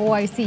OIC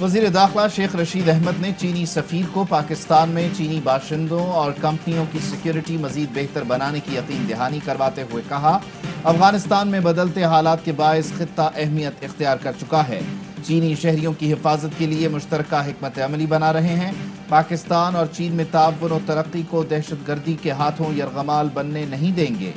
وزیر داخلہ شیخ رشید احمد نے چینی سفیر کو پاکستان میں چینی باشندوں اور کمپنیوں کی سیکیورٹی مزید بہتر بنانے کی یقین دہانی کرواتے ہوئے کہا، افغانستان میں بدلتے حالات کے باعث خطہ اہمیت اختیار کر چکا ہے۔ چینی شہریوں کی حفاظت کے لیے مشترکہ حکمت عملی بنا رہے ہیں۔ پاکستان اور چین میں تعاون و ترقی کو دہشت گردی کے ہاتھوں یرغمال بننے نہیں دیں گے۔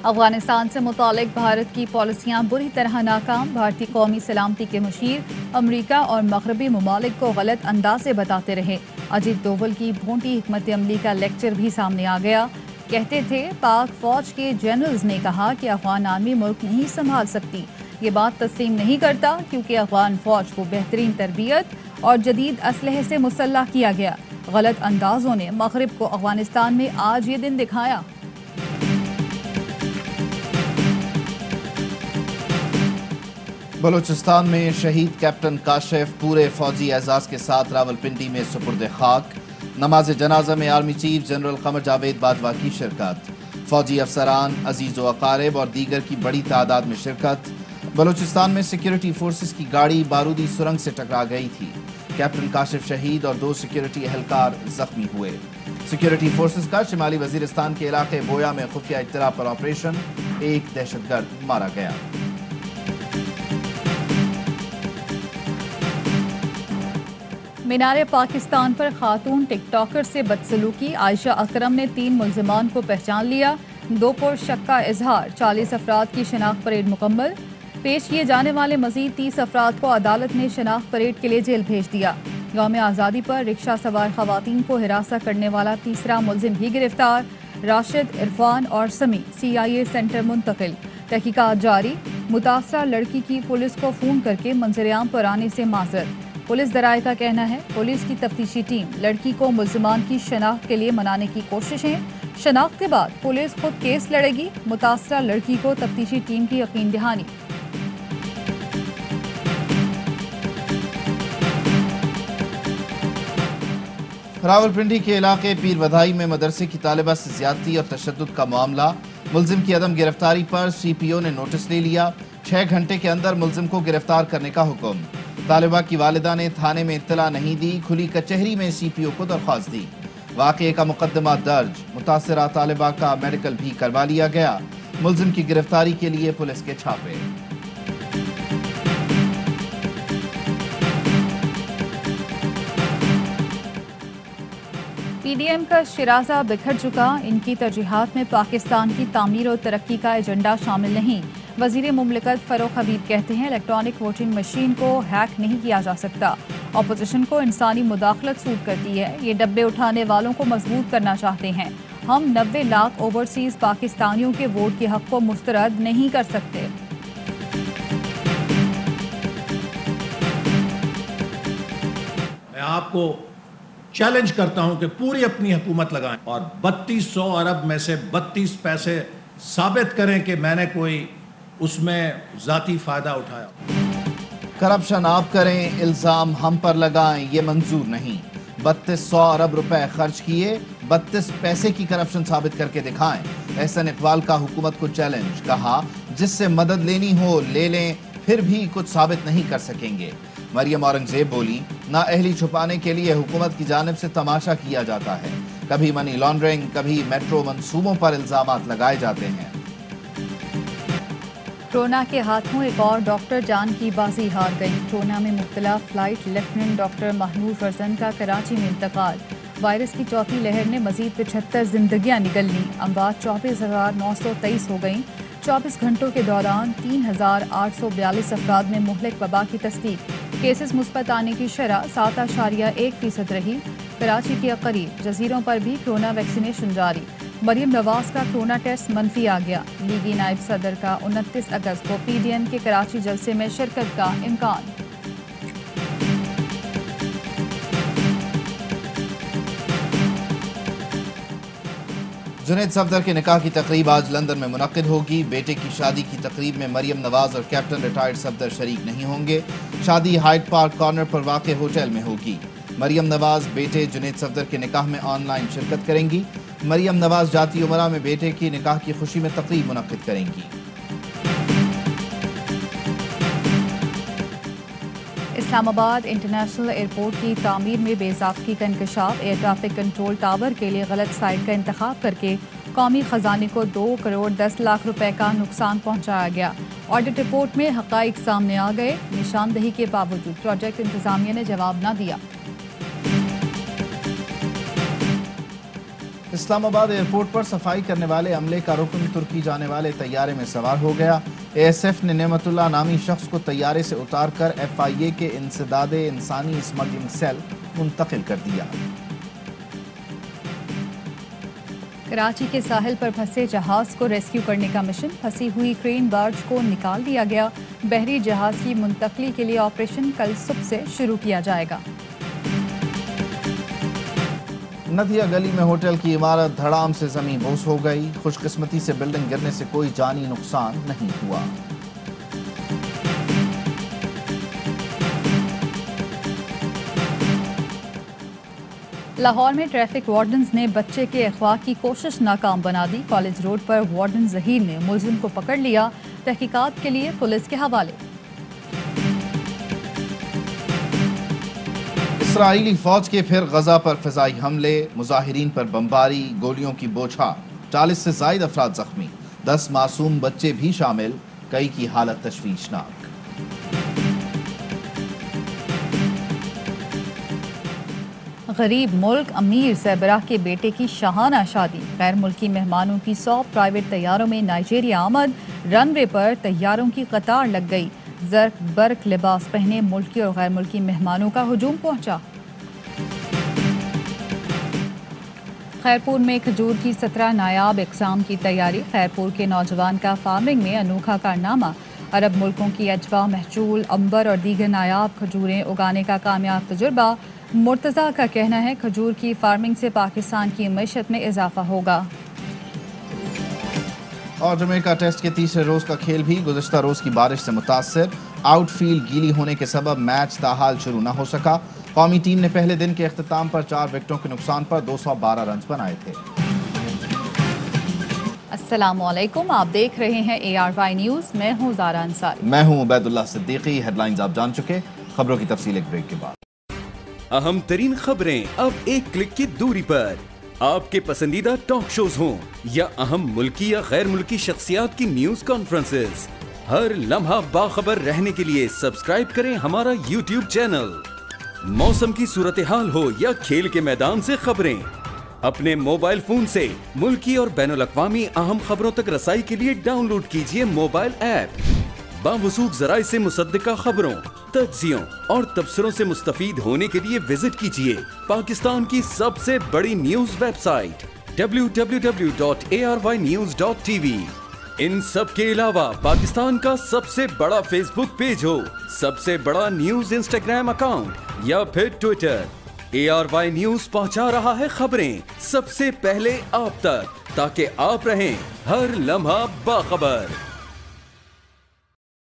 افغانستان سے متعلق بھارت کی پالیسیاں بری طرح ناکام، بھارتی قومی سلامتی کے مشیر امریکہ اور مغربی ممالک کو غلط انداز سے بتاتے رہے۔ اجیت دوول کی بھونٹی حکمت عملی کا لیکچر بھی سامنے آ گیا۔ کہتے تھے پاک فوج کے جنرلز نے کہا کہ افغان آرمی ملک نہیں سنبھال سکتی۔ یہ بات تسلیم نہیں کرتا کیونکہ افغان فوج کو بہترین تربیت اور جدید اسلحے سے مسلح کیا گیا۔ غلط اندازوں نے مغرب کو افغانستان میں آج یہ دن دکھایا۔ بلوچستان میں شہید کیپٹن کاشف پورے فوجی اعزاز کے ساتھ راولپنڈی میں سپرد خاک۔ نماز جنازہ میں army chief general Qamar Javed Bajwa کی شرکت۔ فوجی افسران، عزیز و اقارب اور دیگر کی بڑی تعداد میں شرکت۔ بلوچستان میں سیکیورٹی فورسز کی گاڑی بارودی سرنگ سے ٹکرا گئی تھی۔ کیپٹن کاشف شہید اور 2 سیکیورٹی اہلکار زخمی ہوئے۔ سیکیورٹی فورسز کا شمالی وزیرستان کے علاقے بویا میں خفیہ اطلاع پر آپریشن، ایک دہشت گرد مارا گیا۔ مینار پاکستان پر خاتون ٹک ٹاکر سے بدسلوکی، عائشہ اکرم نے 3 ملزمان کو پہچان لیا۔ 2 پرشک کا اظہار، 40 افراد کی شناخت پریڈ مکمل۔ پیش کیے جانے والے مزید 30 افراد کو عدالت نے شناخت پریڈ کے لیے جیل بھیج دیا۔ یوم آزادی پر رکشہ سوار خواتین کو ہراساں کرنے والا تیسرا ملزم بھی گرفتار۔ راشد، عرفان اور سمی CIA سینٹر منتقل۔ تحقیقات جاری، متاثرہ لڑکی کی پولیس کو فون کر کے منظر عام پر آنے سے معذرت۔ پولیس ذرائع کا کہنا ہے پولیس کی تفتیشی ٹیم لڑکی کو ملزمان کی شناخت کے لیے منانے کی کوششیں۔ شناخت کے بعد پولیس خود کیس لڑے گی۔ متاثرہ لڑکی کو تفتیشی ٹیم کی یقین دہانی۔ راولپنڈی کے علاقے پیر ودائی میں مدرسے کی طالبہ سے زیادتی اور تشدد کا معاملہ، ملزم کی عدم گرفتاری پر CPO نے نوٹس لے لیا۔ 6 گھنٹے کے اندر ملزم کو گرفتار کرنے کا حکم۔ طالبہ کی والدہ نے تھانے میں اطلاع نہیں دی، کھلی کچہری میں CPO کو درخواست دی۔ واقعے کا مقدمہ درج، متاثرہ طالبہ کا میڈیکل بھی کروا لیا گیا۔ ملزم کی گرفتاری کے لیے پولیس کے چھاپے۔ PDM کا شرازہ بکھر چکا، ان کی ترجیحات میں پاکستان کی تعمیر و ترقی کا ایجنڈا شامل نہیں۔ وزیر مملکت فاروق حبیب کہتے ہیں الیکٹرانک ووٹنگ مشین کو ہیک نہیں کیا جا سکتا۔ اپوزیشن کو انسانی مداخلت سوٹ کرتی ہے، یہ ڈبے اٹھانے والوں کو مضبوط کرنا چاہتے ہیں۔ ہم 90 لاکھ اوورسیز پاکستانیوں کے ووٹ کے حق کو مسترد نہیں کر سکتے۔ میں آپ کو چیلنج کرتا ہوں کہ پوری اپنی حکومت لگائیں اور 3200 ارب میں سے 32 پیسے ثابت کریں کہ میں نے کوئی اس میں ذاتی فائدہ اٹھایا۔ کرپشن آپ کریں، الزام ہم پر لگائیں، یہ منظور نہیں۔ 3200 ارب روپے خرچ کیے، 32 پیسے کی کرپشن ثابت کر کے دکھائیں۔ احسن اقبال کا حکومت کو چیلنج، کہا جس سے مدد لینی ہو لے لیں، پھر بھی کچھ ثابت نہیں کر سکیں گے۔ مریم اورنگزیب بولی، نااہلی چھپانے کے لیے حکومت کی جانب سے تماشا کیا جاتا ہے، کبھی منی لانڈرنگ، کبھی میٹرو منصوبوں پر الزامات لگائے جاتے ہیں۔ کورونا کے ہاتھوں ایک اور ڈاکٹر جان کی بازی ہار گئی۔ کورونا میں مبتلا فلائٹ لیفٹیننٹ ڈاکٹر مہنور فرزند کا کراچی میں انتقال۔ وائرس کی چوتھی لہر نے مزید 75 زندگیاں نگل لیں، اموات 24,923 ہو گئیں۔ 24 گھنٹوں کے دوران 3,842 افراد میں مہلک وبا کی تصدیق۔ کیسز مثبت آنے کی شرح 7.1% رہی۔ کراچی کے قریب جزیروں پر بھی کورونا ویکسینیشن جاری۔ مریم نواز کا کورونا ٹیسٹ منفی آ گیا۔ لیگی نائب صدر کا 29 اگست کو PDM کے کراچی جلسے میں شرکت کا امکان۔ جنید صفدر کے نکاح کی تقریب آج لندن میں منعقد ہوگی۔ بیٹے کی شادی کی تقریب میں مریم نواز اور کیپٹن ریٹائرڈ صفدر شریک نہیں ہوں گے۔ شادی ہائیڈ پارک کارنر پر واقع ہوٹل میں ہوگی۔ مریم نواز بیٹے جنید صفدر کے نکاح میں آن لائن شرکت کریں گی۔ مریم نواز جاتی امرا میں بیٹے کی نکاح کی خوشی میں تقریب منعقد کریں گی۔ اسلام آباد انٹرنیشنل ایئرپورٹ کی تعمیر میں بے ضابطگی کا انکشاف۔ ایئر ٹریفک کنٹرول ٹاور کے لیے غلط سائٹ کا انتخاب کر کے قومی خزانے کو 2 کروڑ 10 لاکھ روپے کا نقصان پہنچایا گیا۔ آڈٹ رپورٹ میں حقائق سامنے آ گئے، نشاندہی کے باوجود پروجیکٹ انتظامیہ نے جواب نہ دیا۔ اسلام آباد ایئرپورٹ پر صفائی کرنے والے عملے کا رکن ترکی جانے والے طیارے میں سوار ہو گیا۔ اے ایس ایف نے نعمت اللہ نامی شخص کو طیارے سے اتار کر ایف آئی اے کے انسداد انسانی اسمگلنگ سیل منتقل کر دیا۔ کراچی کے ساحل پر پھنسے جہاز کو ریسکیو کرنے کا مشن۔ پھنسی ہوئی کرین بارج کو نکال دیا گیا۔ بحری جہاز کی منتقلی کے لیے آپریشن کل صبح سے شروع کیا جائے گا۔ ندیا گلی میں ہوٹل کی عمارت دھڑام سے زمین بوس ہو گئی۔ خوش قسمتی سے بلڈنگ گرنے سے کوئی جانی نقصان نہیں ہوا۔ لاہور میں ٹریفک وارڈنز نے بچے کے اغوا کی کوشش ناکام بنا دی۔ کالج روڈ پر وارڈن ظہیر نے ملزم کو پکڑ لیا، تحقیقات کے لیے پولیس کے حوالے۔ اسرائیلی فوج کے پھر غزہ پر فضائی حملے، مظاہرین پر بمباری، گولیوں کی بوچھار، 40 سے زائد افراد زخمی، 10 معصوم بچے بھی شامل، کئی کی حالت تشویشناک۔ غریب ملک امیر زیبرا کے بیٹے کی شاہانہ شادی۔ غیر ملکی مہمانوں کی 100 پرائیویٹ طیاروں میں نائجیریا آمد۔ رن وے پر طیاروں کی قطار لگ گئی۔ زرق برق لباس پہنے ملکی اور غیر ملکی مہمانوں کا ہجوم پہنچا۔ خیرپور میں کھجور کی 17 نایاب اقسام کی تیاری۔ خیرپور کے نوجوان کا فارمنگ میں انوکھا کارنامہ۔ عرب ملکوں کی اجوا، مہجول، عنبر اور دیگر نایاب کھجوریں اگانے کا کامیاب تجربہ۔ مرتضیٰ کا کہنا ہے کھجور کی فارمنگ سے پاکستان کی معیشت میں اضافہ ہوگا۔ اور جمیکا ٹیسٹ کے تیسرے روز کا کھیل بھی گزشتہ روز کی بارش سے متاثر۔ آؤٹ فیلڈ گیلی ہونے کے سبب میچ تاحال شروع نہ ہو سکا۔ قومی ٹیم نے پہلے دن کے اختتام پر 4 وکٹوں کے نقصان پر 212 رنز بنائے تھے۔ السلام علیکم، آپ دیکھ رہے ہیں ARY نیوز، میں ہوں زارا انصاری۔ میں ہوں عبید اللہ صدیقی۔ ہیڈ لائنز آپ جان چکے، خبروں کی تفصیل ایک بریک کے بعد۔ اہم ترین خبریں اب ایک کلک کی دوری پر۔ آپ کے پسندیدہ ٹاک شوز ہوں یا اہم ملکی یا غیر ملکی شخصیات کی نیوز کانفرنسز، ہر لمحہ باخبر رہنے کے لیے سبسکرائب کریں ہمارا YouTube چینل۔ موسم کی صورتحال ہو یا کھیل کے میدان سے خبریں، اپنے موبائل فون سے ملکی اور بین الاقوامی اہم خبروں تک رسائی کے لیے ڈاؤن لوڈ کیجیے موبائل ایپ۔ باوثوق ذرائع سے مصدقہ خبروں، تجزیوں اور تبصروں سے مستفید ہونے کے لیے وزٹ کیجیے پاکستان کی سب سے بڑی نیوز ویب سائٹ www.arynews.tv۔ ان سب کے علاوہ پاکستان کا سب سے بڑا فیس بک پیج ہو، سب سے بڑا نیوز انسٹاگرام اکاؤنٹ یا پھر ٹویٹر، ARY نیوز پہنچا رہا ہے خبریں سب سے پہلے آپ تک، تاکہ آپ رہیں ہر لمحہ باخبر۔